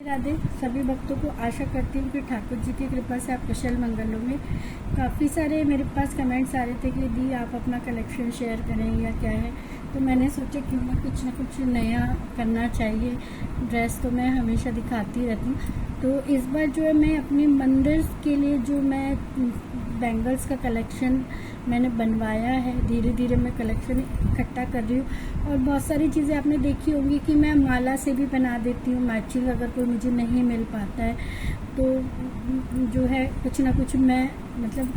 राधे सभी भक्तों को। आशा करती हूँ कि ठाकुर जी की कृपा से आप कुशल मंगल होंगे। काफ़ी सारे मेरे पास कमेंट्स आ रहे थे कि दी आप अपना कलेक्शन शेयर करें या क्या है, तो मैंने सोचा क्यों ना कुछ नया करना चाहिए। ड्रेस तो मैं हमेशा दिखाती रहती हूँ, तो इस बार जो है मैं अपने मंदिर के लिए जो मैं बैंगल्स का कलेक्शन मैंने बनवाया है, धीरे धीरे मैं कलेक्शन इकट्ठा कर रही हूँ। और बहुत सारी चीज़ें आपने देखी होंगी कि मैं माला से भी बना देती हूँ मैचिंग, अगर कोई मुझे नहीं मिल पाता है तो जो है कुछ ना कुछ मैं मतलब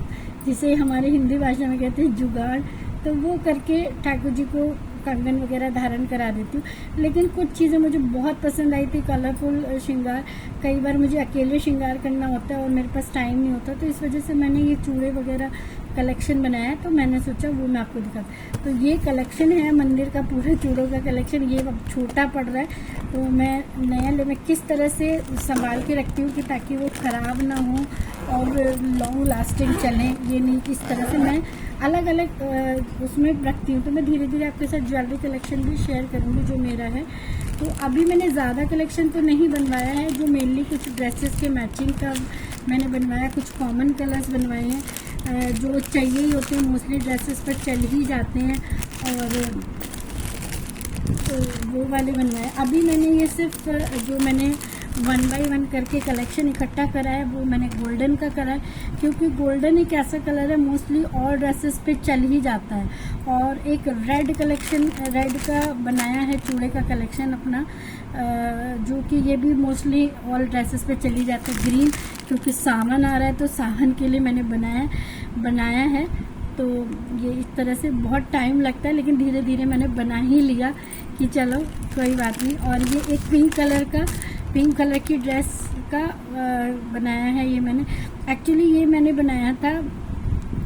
जिसे हमारे हिंदी भाषा में कहते हैं जुगाड़, तो वो करके ठाकुर जी को कंगन वगैरह धारण करा देती हूँ। लेकिन कुछ चीज़ें मुझे बहुत पसंद आई थी, कलरफुल श्रृंगार। कई बार मुझे अकेले श्रृंगार करना होता है और मेरे पास टाइम नहीं होता, तो इस वजह से मैंने ये चूड़े वगैरह कलेक्शन बनाया है, तो मैंने सोचा वो मैं आपको दिखाता। तो ये कलेक्शन है मंदिर का, पूरे चूड़ों का कलेक्शन। ये अब छोटा पड़ रहा है, तो मैं नया मैं किस तरह से संभाल के रखती हूँ कि ताकि वो ख़राब ना हो और लॉन्ग लास्टिंग चलें। ये नहीं कि इस तरह से मैं अलग अलग उसमें रखती हूँ। तो मैं धीरे धीरे आपके साथ ज्वेलरी कलेक्शन भी शेयर करूँगी जो मेरा है। तो अभी मैंने ज़्यादा कलेक्शन तो नहीं बनवाया है, जो मेनली कुछ ड्रेसेस के मैचिंग का मैंने बनवाया, कुछ कॉमन कलर्स बनवाए हैं जो चाहिए ही होते हैं, मोस्टली ड्रेसेस पर चल ही जाते हैं, और तो वो वाले बनवाए। अभी मैंने ये सिर्फ जो मैंने 1 बाय 1 करके कलेक्शन इकट्ठा करा है वो मैंने गोल्डन का करा है, क्योंकि गोल्डन एक ऐसा कलर है मोस्टली ऑल ड्रेसेस पे चल ही जाता है। और एक रेड कलेक्शन, रेड का बनाया है चूड़े का कलेक्शन अपना, जो कि ये भी मोस्टली ऑल ड्रेसेस पे चली जाता है। ग्रीन, क्योंकि सावन आ रहा है तो सावन के लिए मैंने बनाया है। तो ये इस तरह से बहुत टाइम लगता है, लेकिन धीरे धीरे मैंने बना ही लिया कि चलो कोई बात नहीं। और ये एक पिंक कलर की ड्रेस का बनाया है। ये मैंने एक्चुअली मैंने बनाया था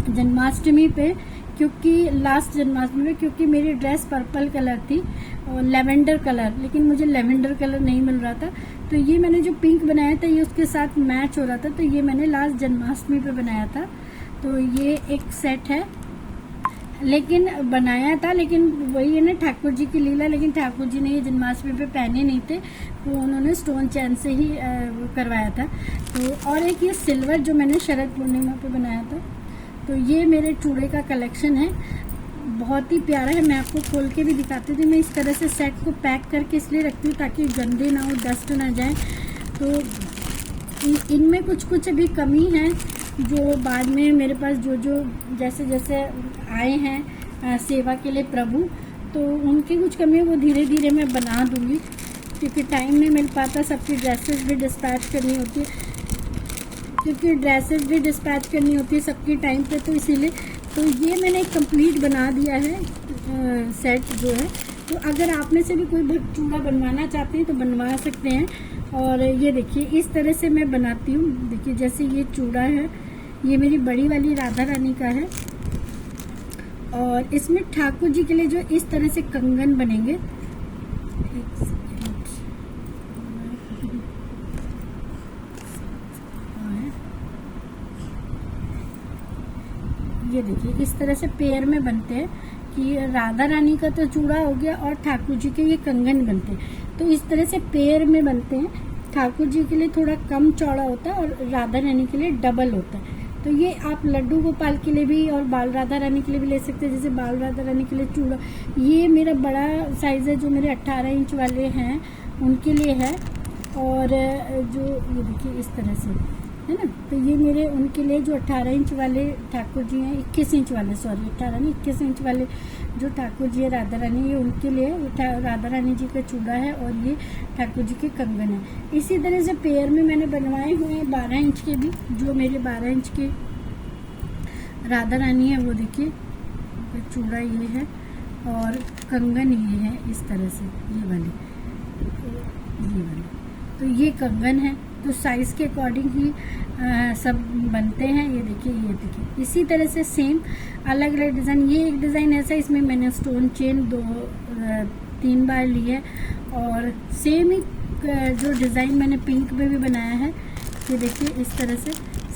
जन्माष्टमी पे, क्योंकि लास्ट जन्माष्टमी में, क्योंकि मेरी ड्रेस पर्पल कलर थी और लेवेंडर कलर, लेकिन मुझे लेवेंडर कलर नहीं मिल रहा था। तो ये मैंने जो पिंक बनाया था ये उसके साथ मैच हो रहा था, तो ये मैंने लास्ट जन्माष्टमी पे बनाया था। तो ये एक सेट है, लेकिन बनाया था, लेकिन वही है ना ठाकुर जी की लीला। लेकिन ठाकुर जी ने ये जन्माष्टमी पे पहने नहीं थे, तो उन्होंने स्टोन चैन से ही करवाया था। तो और एक ये सिल्वर जो मैंने शरद पूर्णिमा पे बनाया था। तो ये मेरे चूड़े का कलेक्शन है, बहुत ही प्यारा है। मैं आपको खोल के भी दिखाती थी। मैं इस तरह से सेट को पैक करके इसलिए रखती हूँ ताकि गंदे ना हो, डस्ट ना जाए। तो इनमें कुछ अभी कमी है, जो बाद में मेरे पास जो जैसे जैसे आए हैं सेवा के लिए प्रभु, तो उनकी कुछ कमी है, वो धीरे धीरे मैं बना दूंगी, क्योंकि टाइम नहीं मिल पाता। सबकी ड्रेसेस भी डिस्पैच करनी होती है, सबकी टाइम पे, तो इसीलिए तो ये मैंने एक कंप्लीट बना दिया है सेट जो है। तो अगर आप में से भी कोई चूड़ा बनवाना चाहते हैं तो बनवा सकते हैं। और ये देखिए इस तरह से मैं बनाती हूँ। देखिए जैसे ये चूड़ा है, ये मेरी बड़ी वाली राधा रानी का है, और इसमें ठाकुर जी के लिए जो इस तरह से कंगन बनेंगे। ये देखिए इस तरह से पेयर में बनते हैं कि राधा रानी का तो चूड़ा हो गया और ठाकुर जी के ये कंगन बनते हैं। तो इस तरह से पेयर में बनते हैं। ठाकुर जी के लिए थोड़ा कम चौड़ा होता है और राधा रानी के लिए डबल होता है। तो ये आप लड्डू गोपाल के लिए भी और बाल राधा रानी के लिए भी ले सकते हैं। जैसे बाल राधा रानी के लिए चूड़ा, ये मेरा बड़ा साइज़ है, जो मेरे 18 इंच वाले हैं उनके लिए है। और जो ये देखिए इस तरह से है ना, तो ये मेरे उनके लिए जो 18 इंच वाले ठाकुर जी हैं, 21 इंच वाले, सॉरी 18 नहीं 21 इंच वाले जो ठाकुर जी है राधा रानी, ये उनके लिए राधा रानी जी का चूड़ा है और ये ठाकुर जी के कंगन है। इसी तरह से पेयर में मैंने बनवाए हुए हैं 12 इंच के भी, जो मेरे 12 इंच के राधा रानी है, वो देखिए चूड़ा ये है और कंगन ये है इस तरह से, ये वाले। तो ये कंगन है, तो साइज़ के अकॉर्डिंग ही सब बनते हैं। ये देखिए इसी तरह से सेम अलग अलग डिज़ाइन। ये एक डिज़ाइन ऐसा, इसमें मैंने स्टोन चेन 2-3 बार ली है। और सेम ही जो डिज़ाइन मैंने पिंक में भी बनाया है, ये देखिए इस तरह से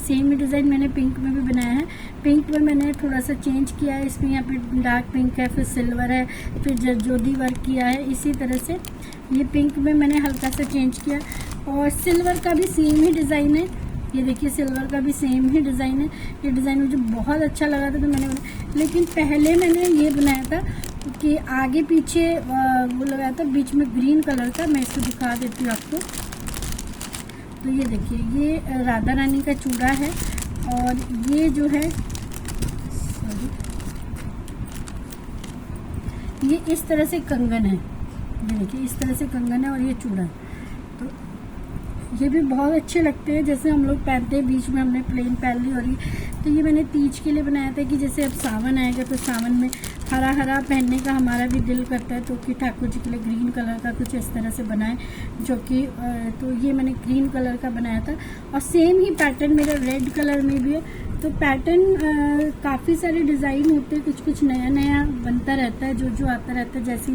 सेम ही डिज़ाइन मैंने पिंक में भी बनाया है। पिंक में मैंने थोड़ा सा चेंज किया है, इसमें यहाँ पे डार्क पिंक है, फिर सिल्वर है, फिर जरदोजी वर्क किया है। इसी तरह से ये पिंक में मैंने हल्का सा चेंज किया। और सिल्वर का भी सेम ही डिज़ाइन है। ये देखिए सिल्वर का भी सेम ही डिज़ाइन है। ये डिज़ाइन मुझे बहुत अच्छा लगा था तो मैंने बनाया। लेकिन पहले मैंने ये बनाया था कि आगे पीछे वो लगाया था, बीच में ग्रीन कलर का। मैं इसको दिखा देती हूँ आपको। तो ये देखिए ये राधा रानी का चूड़ा है और ये जो है ये इस तरह से कंगन है। ये देखिए इस तरह से कंगन है और ये चूड़ा है। तो ये भी बहुत अच्छे लगते हैं, जैसे हम लोग पहनते हैं। बीच में हमने प्लेन पहन ली। और ये तो ये मैंने तीज के लिए बनाया था कि जैसे अब सावन आएगा तो सावन में हरा हरा पहनने का हमारा भी दिल करता है, तो कि ठाकुर जी के लिए ग्रीन कलर का कुछ इस तरह से बनाए, जो कि तो ये मैंने ग्रीन कलर का बनाया था। और सेम ही पैटर्न मेरा रेड कलर में भी है। तो पैटर्न काफ़ी सारे डिज़ाइन होते हैं, कुछ कुछ नया नया बनता रहता है, जो जो आता रहता है, जैसी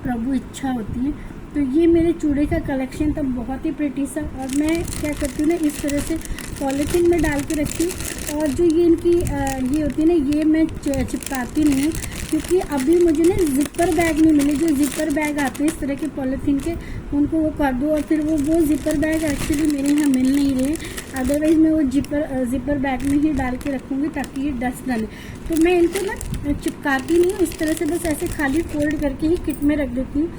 प्रभु इच्छा होती है। तो ये मेरे चूड़े का कलेक्शन था, बहुत ही प्रिटी सा। और मैं क्या करती हूँ ना, इस तरह से पॉलीथीन में डाल के रखती हूँ। और जो ये इनकी ये होती है ना, ये मैं चिपकाती नहीं हूँ, क्योंकि अभी मुझे ना जिपर बैग नहीं मिले। जो जिपर बैग आते हैं इस तरह के पॉलीथीन के, उनको वो कर दो। और फिर वो जिपर बैग एक्चुअली मेरे यहाँ मिल नहीं रहे। अदरवाइज़ मैं वो जिपर बैग में ही डाल के रखूँगी ताकि ये डस्ट ना ले। तो मैं इनको ना चिपकाती नहीं हूँ, इस तरह से बस ऐसे खाली फोल्ड करके ही किट में रख देती हूँ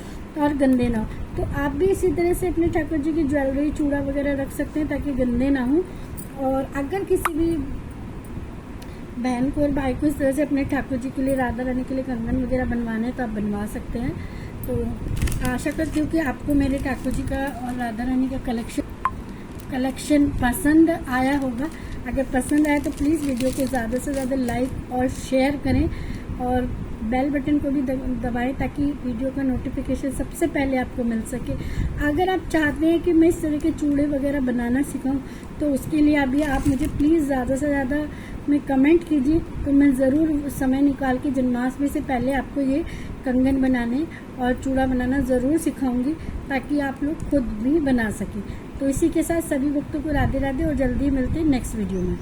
और गंदे ना हो। तो आप भी इसी तरह से अपने ठाकुर जी की ज्वेलरी चूड़ा वगैरह रख सकते हैं ताकि गंदे ना हो। और अगर किसी भी बहन को और भाई को इस तरह से अपने ठाकुर जी के लिए, राधा रानी के लिए कंगन वगैरह बनवाने हैं तो आप बनवा सकते हैं। तो आशा करती हूँ कि आपको मेरे ठाकुर जी का और राधा रानी का कलेक्शन पसंद आया होगा। अगर पसंद आया तो प्लीज़ वीडियो को ज़्यादा से ज़्यादा लाइक और शेयर करें और बेल बटन को भी दबाएं ताकि वीडियो का नोटिफिकेशन सबसे पहले आपको मिल सके। अगर आप चाहते हैं कि मैं इस तरह के चूड़े वगैरह बनाना सिखाऊं तो उसके लिए अभी आप मुझे प्लीज़ ज़्यादा से ज़्यादा में कमेंट कीजिए, तो मैं ज़रूर समय निकाल के जन्माष्टमी से पहले आपको ये कंगन बनाने और चूड़ा बनाना ज़रूर सिखाऊंगी ताकि आप लोग खुद भी बना सकें। तो इसी के साथ सभी भक्तों को राधे राधे और जल्दी मिलते हैं नेक्स्ट वीडियो में।